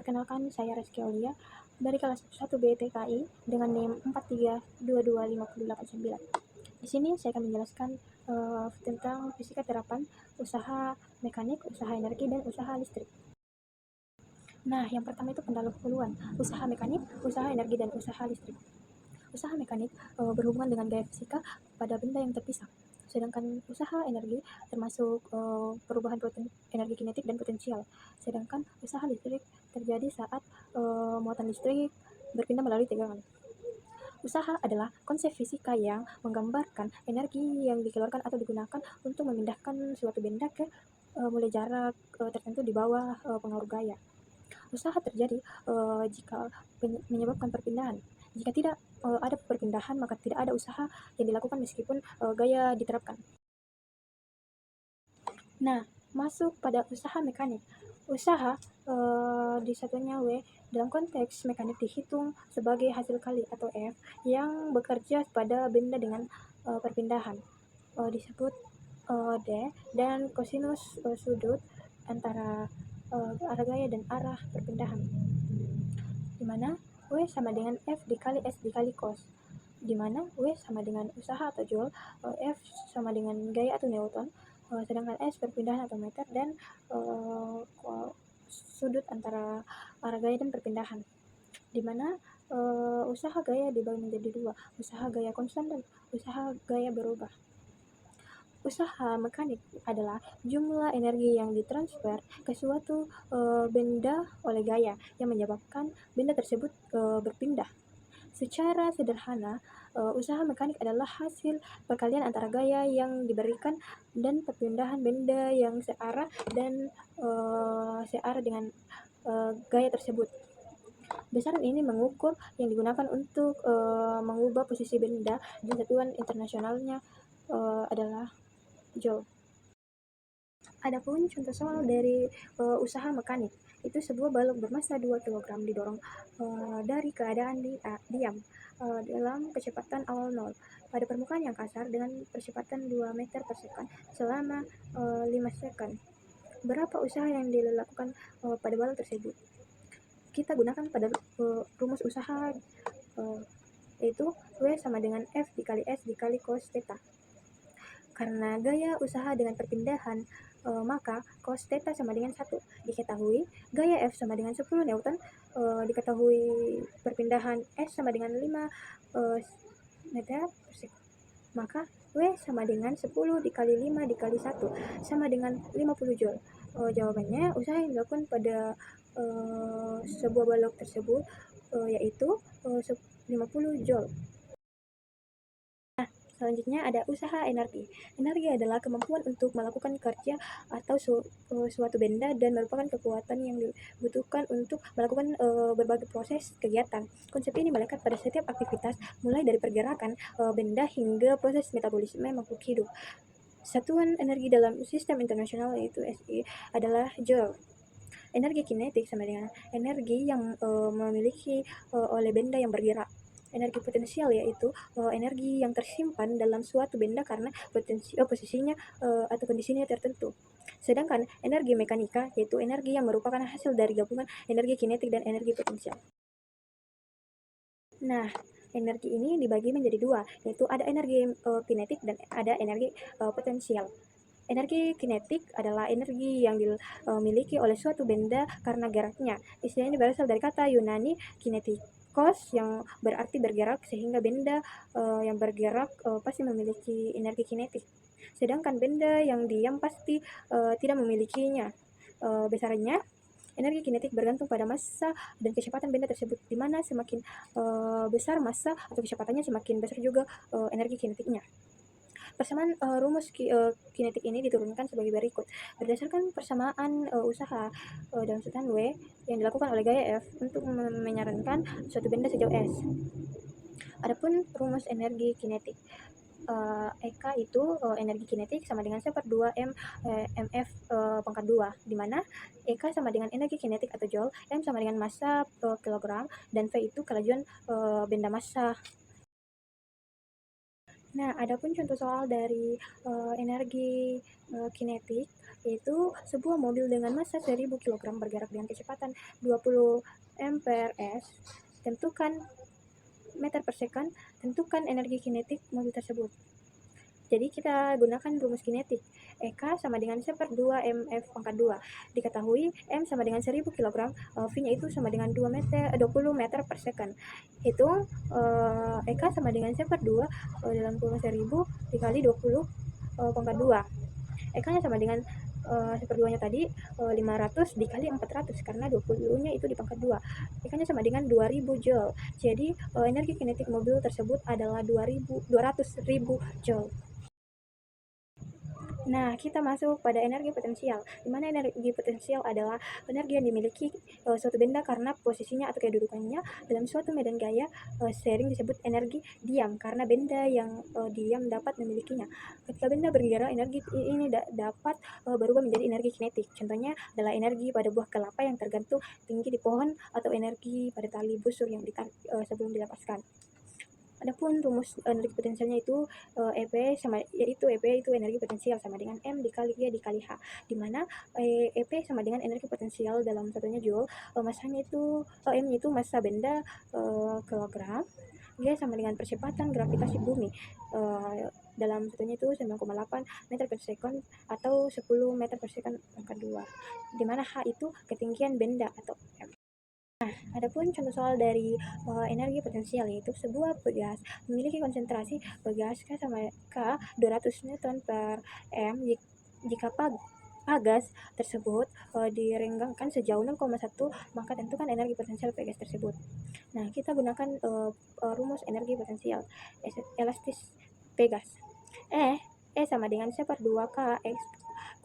Perkenalkan, saya Reski Aulia dari kelas 1B TKI dengan NIM 43225089. Di sini saya akan menjelaskan tentang fisika terapan usaha mekanik, usaha energi, dan usaha listrik. Nah, yang pertama itu pendahuluan usaha mekanik, usaha energi, dan usaha listrik. Usaha mekanik berhubungan dengan gaya fisika pada benda yang terpisah. Sedangkan usaha energi termasuk perubahan energi kinetik dan potensial. Sedangkan usaha listrik terjadi saat muatan listrik berpindah melalui tegangan. Usaha adalah konsep fisika yang menggambarkan energi yang dikeluarkan atau digunakan untuk memindahkan suatu benda ke mulai jarak tertentu di bawah pengaruh gaya. Usaha terjadi jika menyebabkan perpindahan. Jika tidak ada perpindahan, maka tidak ada usaha yang dilakukan meskipun gaya diterapkan. Nah, masuk pada usaha mekanik. Usaha di satunya W dalam konteks mekanik dihitung sebagai hasil kali atau F yang bekerja pada benda dengan perpindahan. Disebut D, dan kosinus sudut antara arah gaya dan arah perpindahan, di mana W sama dengan F dikali S dikali cos, di mana W sama dengan usaha atau joule, F sama dengan gaya atau newton, sedangkan S perpindahan atau meter, dan sudut antara arah gaya dan perpindahan, di mana usaha gaya dibagi menjadi dua, usaha gaya konstan dan usaha gaya berubah. Usaha mekanik adalah jumlah energi yang ditransfer ke suatu benda oleh gaya yang menyebabkan benda tersebut berpindah. Secara sederhana, usaha mekanik adalah hasil perkalian antara gaya yang diberikan dan perpindahan benda yang searah dan searah dengan gaya tersebut. Besaran ini mengukur yang digunakan untuk mengubah posisi benda, dan satuan internasionalnya adalah joule. Adapun contoh soal dari usaha mekanik, itu sebuah balok bermassa 2 kg didorong dari keadaan diam dalam kecepatan awal 0 pada permukaan yang kasar dengan kecepatan 2 meter per second selama 5 second. Berapa usaha yang dilakukan pada balok tersebut? Kita gunakan pada rumus usaha yaitu W sama dengan F dikali S dikali cos theta. Karena gaya usaha dengan perpindahan, maka cos theta sama dengan 1. Diketahui gaya F sama dengan 10 Newton, diketahui perpindahan S sama dengan 5 meter per second. Maka W sama dengan 10 dikali 5 dikali 1 sama dengan 50 joule. Jawabannya usaha yang dilakukan pada sebuah balok tersebut yaitu 50 joule. Selanjutnya ada usaha energi. Energi adalah kemampuan untuk melakukan kerja atau suatu benda dan merupakan kekuatan yang dibutuhkan untuk melakukan berbagai proses kegiatan. Konsep ini melekat pada setiap aktivitas, mulai dari pergerakan benda hingga proses metabolisme makhluk hidup. Satuan energi dalam sistem internasional yaitu SI adalah joule. Energi kinetik sama dengan energi yang memiliki oleh benda yang bergerak. Energi potensial yaitu energi yang tersimpan dalam suatu benda karena posisinya atau kondisinya tertentu. Sedangkan energi mekanika yaitu energi yang merupakan hasil dari gabungan energi kinetik dan energi potensial. Nah, energi ini dibagi menjadi dua, yaitu ada energi kinetik dan ada energi potensial. Energi kinetik adalah energi yang dimiliki oleh suatu benda karena geraknya. Istilah ini berasal dari kata Yunani kinetikos yang berarti bergerak, sehingga benda yang bergerak pasti memiliki energi kinetik. Sedangkan benda yang diam pasti tidak memilikinya. Besarannya, energi kinetik bergantung pada massa dan kecepatan benda tersebut, di mana semakin besar massa atau kecepatannya, semakin besar juga energi kinetiknya. Persamaan rumus kinetik ini diturunkan sebagai berikut. Berdasarkan persamaan usaha dalam satuan W yang dilakukan oleh gaya F untuk menyarankan suatu benda sejauh S. Adapun rumus energi kinetik, EK itu energi kinetik sama dengan 1/2 mF pangkat 2, di mana EK sama dengan energi kinetik atau joule, M sama dengan massa kilogram, dan V itu kelajuan benda massa. Nah, adapun contoh soal dari energi kinetik, yaitu sebuah mobil dengan massa 1000 kg bergerak dengan kecepatan 20 mprs. Tentukan meter per second, tentukan energi kinetik mobil tersebut. Jadi kita gunakan rumus kinetik. EK sama dengan 1/2 mf pangkat 2. Diketahui M sama dengan 1000 kg, V-nya itu sama dengan 20 meter per second. Hitung EK sama dengan 1/2 dalam kurung 1000 dikali 20 pangkat 2. EK-nya sama dengan 1/2-nya tadi 500 dikali 400 karena 20-nya itu di pangkat 2. EK-nya sama dengan 2000 joule. Jadi energi kinetik mobil tersebut adalah 200.000 joule. Nah, kita masuk pada energi potensial, di mana energi potensial adalah energi yang dimiliki suatu benda karena posisinya atau kedudukannya dalam suatu medan gaya, sering disebut energi diam karena benda yang diam dapat memilikinya. Ketika benda bergerak, energi ini dapat berubah menjadi energi kinetik. Contohnya adalah energi pada buah kelapa yang tergantung tinggi di pohon atau energi pada tali busur yang ditarik sebelum dilepaskan. Adapun rumus energi potensialnya itu EP sama yaitu EP itu energi potensial sama dengan M dikali G dikali H, di mana EP sama dengan energi potensial dalam satunya joule, massanya itu M itu massa benda kilogram, G sama dengan percepatan gravitasi bumi dalam satunya itu 9,8 meter per second atau 10 meter per second pangkat 2, di mana H itu ketinggian benda atau M. Adapun contoh soal dari energi potensial yaitu sebuah pegas memiliki konsentrasi pegas K sama K 200 Newton per M jika pagas tersebut direnggangkan sejauh 0,1 maka tentukan energi potensial pegas tersebut. Nah, kita gunakan rumus energi potensial elastis pegas. E sama dengan 1/2 K X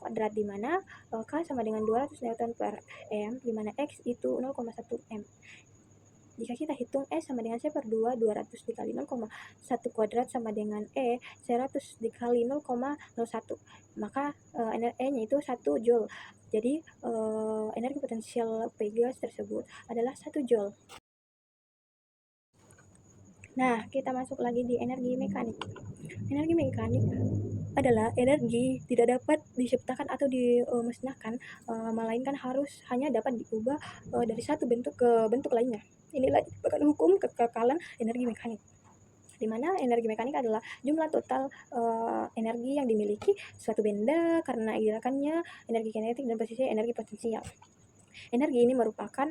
kuadrat, di mana K sama dengan 200 Newton per M, di mana X itu 0,1 M. Jika kita hitung E sama dengan 1/2 200 dikali 0,1 kuadrat sama dengan E 100 dikali 0,01, maka E-nya itu 1 joule. Jadi energi potensial pegas tersebut adalah 1 joule. Nah, kita masuk lagi di energi mekanik. Energi mekanik adalah energi tidak dapat diciptakan atau dimusnahkan, melainkan hanya dapat diubah dari satu bentuk ke bentuk lainnya. Inilah merupakan hukum kekekalan energi mekanik, di mana energi mekanik adalah jumlah total energi yang dimiliki suatu benda karena gerakannya, energi kinetik dan posisi energi potensial. Energi ini merupakan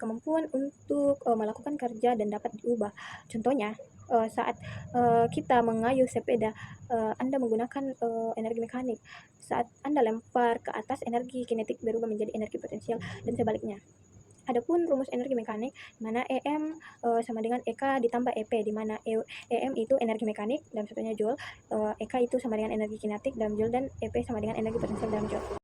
kemampuan untuk melakukan kerja dan dapat diubah. Contohnya, saat kita mengayuh sepeda, Anda menggunakan energi mekanik. Saat Anda lempar ke atas, energi kinetik berubah menjadi energi potensial dan sebaliknya. Adapun rumus energi mekanik, di mana EM sama dengan EK ditambah EP, di mana EM itu energi mekanik dalam satunya joule, EK itu sama dengan energi kinetik dalam joule, dan EP sama dengan energi potensial dalam joule.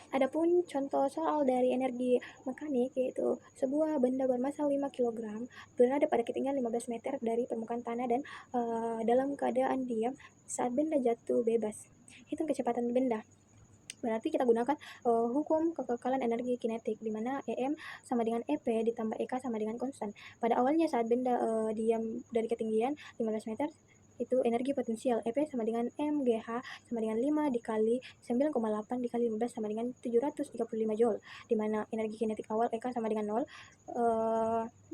Adapun contoh soal dari energi mekanik yaitu sebuah benda bermassa 5 kg berada pada ketinggian 15 meter dari permukaan tanah dan dalam keadaan diam saat benda jatuh bebas. Hitung kecepatan benda. Berarti kita gunakan hukum kekekalan energi kinetik, di mana EM sama dengan EP ditambah EK sama dengan konstan. Pada awalnya saat benda diam dari ketinggian 15 meter, itu energi potensial EP sama dengan MGH sama dengan 5 dikali 9,8 dikali 15 sama dengan 735 joule, di mana energi kinetik awal EK sama dengan 0.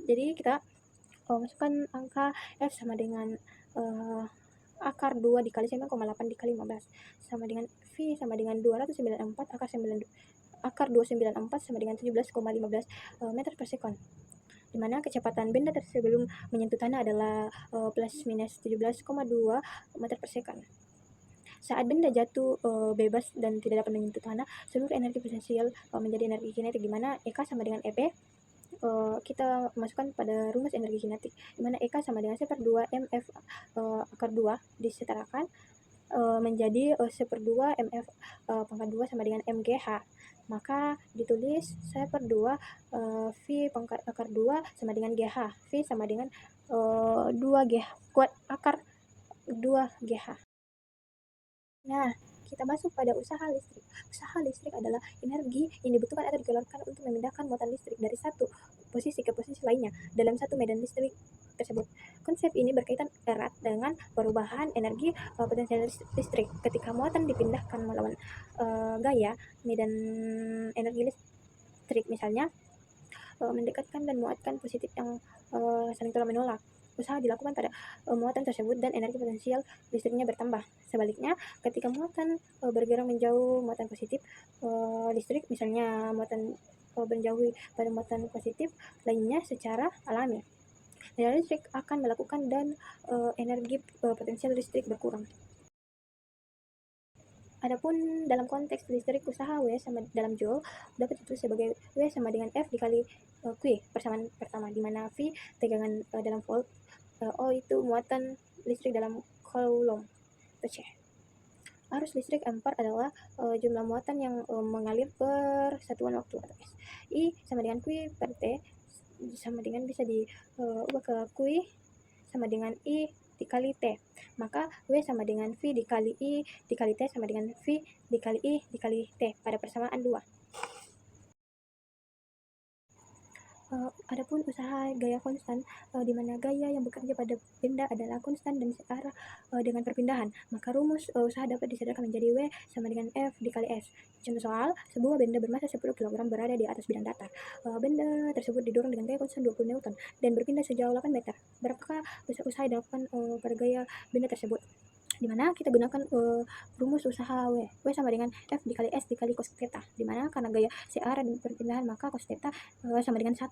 Jadi kita masukkan angka F sama dengan akar 2 dikali 9,8 dikali 15 sama dengan V sama dengan 294 akar 294 sama dengan 17,15 meter per second, di mana kecepatan benda sebelum menyentuh tanah adalah plus minus 17,2 meter per second. Saat benda jatuh bebas dan tidak dapat menyentuh tanah, seluruh energi potensial menjadi energi kinetik, di mana EK sama dengan EP. Kita masukkan pada rumus energi kinetik, di mana EK sama dengan 1/2 mf akar 2 disetarakan menjadi 1/2 mf pangkat 2 sama dengan mgh, maka ditulis 1/2 V pangkat akar 2 sama dengan GH. V sama dengan 2GH kuat akar 2GH. Nah, kita masuk pada usaha listrik. Usaha listrik adalah energi yang dibutuhkan atau dikeluarkan untuk memindahkan muatan listrik dari satu posisi ke posisi lainnya dalam satu medan listrik tersebut. Konsep ini berkaitan erat dengan perubahan energi potensial listrik ketika muatan dipindahkan melawan gaya medan energi listrik, misalnya mendekatkan dan muatkan positif yang saling tolak menolak. Usaha dilakukan pada muatan tersebut dan energi potensial listriknya bertambah. Sebaliknya, ketika muatan bergerak menjauh muatan positif listrik, misalnya muatan menjauhi pada muatan positif lainnya secara alami, daya listrik akan melakukan dan energi potensial listrik berkurang. Adapun dalam konteks listrik, usaha W sama dalam Joule dapat ditulis sebagai W sama dengan F dikali Q persamaan pertama, di mana V tegangan dalam volt, O itu muatan listrik dalam coulomb atau C. Arus listrik ampere adalah jumlah muatan yang mengalir per satuan waktu atau S. I sama dengan Q per T sama dengan bisa diubah ke Q sama dengan I dikali T. Maka W sama dengan V dikali I dikali T sama dengan V dikali I dikali T pada persamaan 2. Adapun usaha gaya konstan, di mana gaya yang bekerja pada benda adalah konstan dan searah dengan perpindahan, maka rumus usaha dapat disederhanakan menjadi W sama dengan F dikali S. Contoh soal, sebuah benda bermassa 10 kg berada di atas bidang datar. Benda tersebut didorong dengan gaya konstan 20 Newton dan berpindah sejauh 8 meter. Berapakah usaha yang dilakukan pada gaya benda tersebut? Di mana kita gunakan rumus usaha W sama dengan F dikali S dikali cos theta, di mana karena gaya searah dan perpindahan maka cos theta sama dengan 1.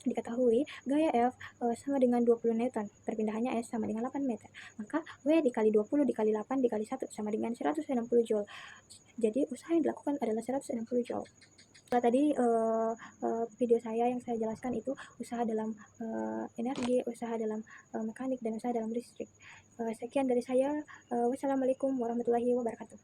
Diketahui gaya F sama dengan 20 Newton, perpindahannya S sama dengan 8 meter, maka W dikali 20 dikali 8 dikali 1 sama dengan 160 Joule. Jadi usaha yang dilakukan adalah 160 Joule. Setelah tadi video saya yang saya jelaskan itu usaha dalam energi, usaha dalam mekanik, dan usaha dalam listrik. Sekian dari saya. Wassalamualaikum warahmatullahi wabarakatuh.